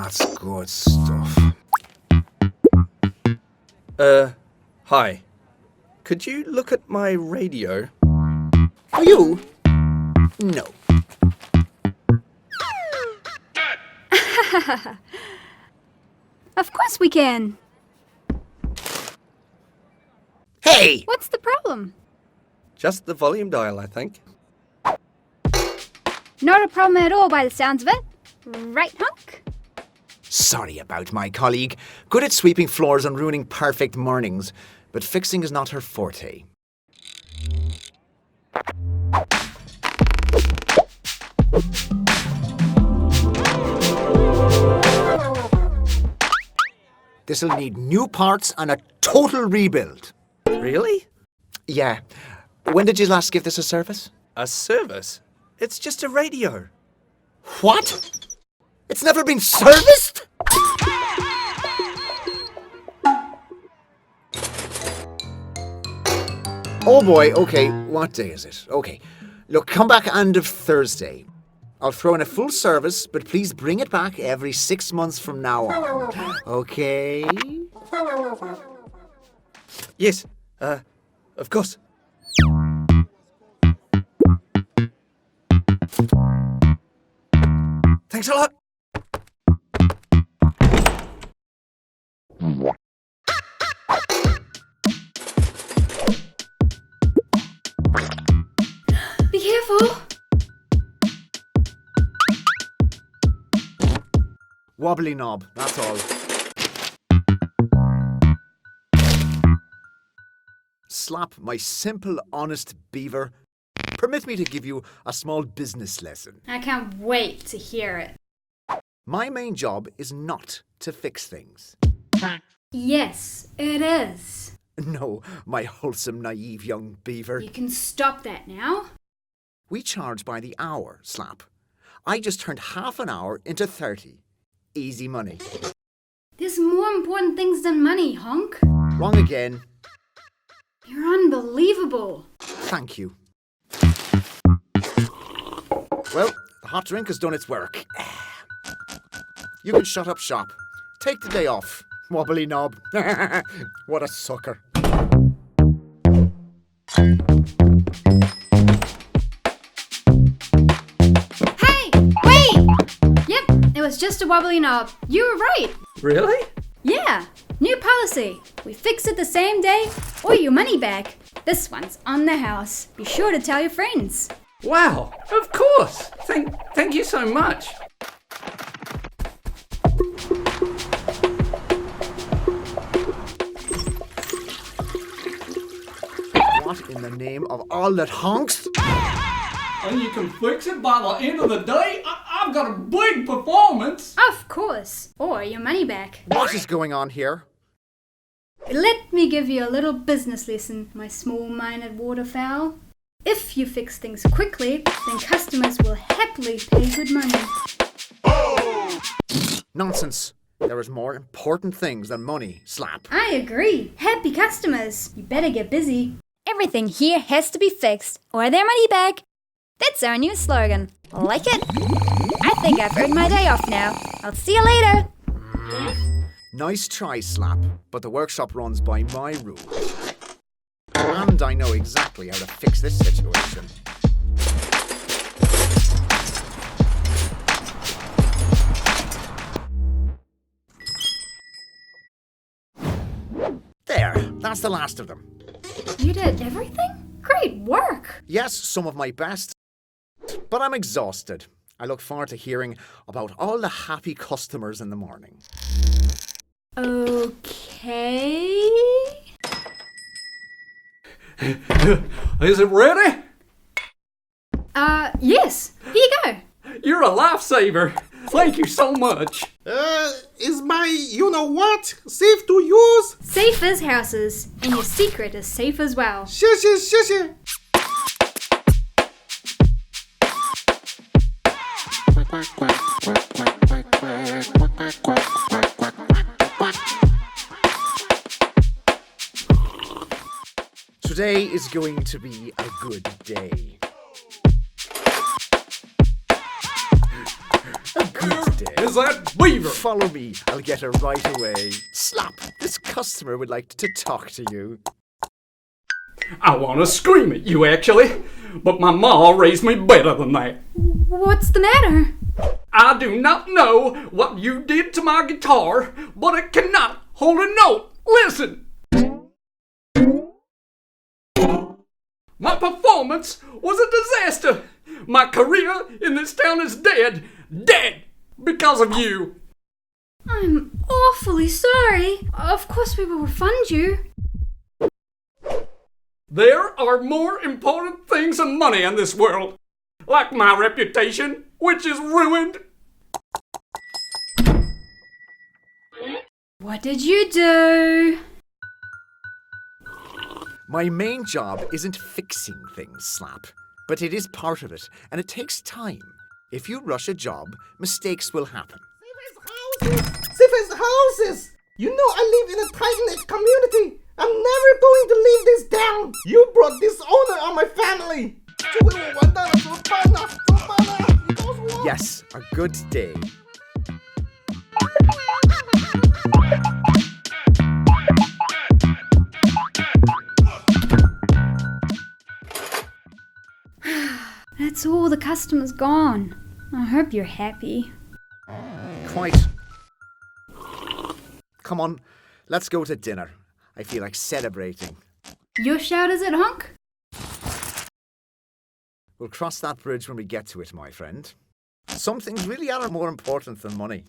That's good stuff. Hi. Could you look at my radio? You? No. Of course we can. Hey! What's the problem? Just the volume dial, I think. Not a problem at all by the sounds of it. Right, Honk? Sorry about my colleague. Good at sweeping floors and ruining perfect mornings, but fixing is not her forte. This'll need new parts and a total rebuild. Really? Yeah. When did you last give this a service? A service? It's just a radio. What? It's never been serviced? Oh boy, okay, what day is it? Okay, look, come back end of Thursday. I'll throw in a full service, but please bring it back every 6 months from now on. Okay? Yes, of course. Thanks a lot. Be careful. Wobbly knob, that's all. Slap, my simple, honest beaver. Permit me to give you a small business lesson. I can't wait to hear it. My main job is not to fix things. Yes, it is. No, my wholesome, naive young beaver. You can stop that now. We charge by the hour, Slap. I just turned half an hour into 30. Easy money. There's more important things than money, Honk. Wrong again. You're unbelievable. Thank you. Well, the hot drink has done its work. You can shut up shop. Take the day off, wobbly knob. What a sucker. Hey, wait! Yep, it was just a wobbly knob. You were right. Really? Yeah, new policy. We fix it the same day or your money back. This one's on the house. Be sure to tell your friends. Wow, of course. Thank you so much. What in the name of all that honks? And you can fix it by the end of the day? I've got a big performance! Of course, or your money back. What is going on here? Let me give you a little business lesson, my small-minded waterfowl. If you fix things quickly, then customers will happily pay good money. Nonsense. There is more important things than money, Slap. I agree. Happy customers. You better get busy. Everything here has to be fixed or their money back. That's our new slogan. Like it? I think I've earned my day off now. I'll see you later. Nice try, Slap, but the workshop runs by my rules. And I know exactly how to fix this situation. There, that's the last of them. You did everything? Great work. Yes, some of my best, but I'm exhausted. I look forward to hearing about all the happy customers in the morning. Okay. Is it ready? Yes. Here you go. You're a lifesaver. Thank you so much. Is my you-know-what safe to use? Safe as houses, and your secret is safe as well. Shush, shush, shush. Today is going to be a good day. A good day. Is that Beaver? Follow me. I'll get her right away. Slap! This customer would like to talk to you. I want to scream at you, actually. But my ma raised me better than that. What's the matter? I do not know what you did to my guitar, but it cannot hold a note. Listen. My performance was a disaster. My career in this town is dead. Dead. Because of you. I'm awfully sorry. Of course we will refund you. There are more important things than money in this world. Like my reputation, which is ruined. What did you do? My main job isn't fixing things, Slap. But it is part of it, and it takes time. If you rush a job, mistakes will happen. Safest houses! You know I live in a tight-knit community. I'm never going to leave this down. You brought dishonor on my family. Yes, a good day. That's all the customers gone. I hope you're happy. Quite. Come on, let's go to dinner. I feel like celebrating. Your shout is at HONK? We'll cross that bridge when we get to it, my friend. Some things really are more important than money.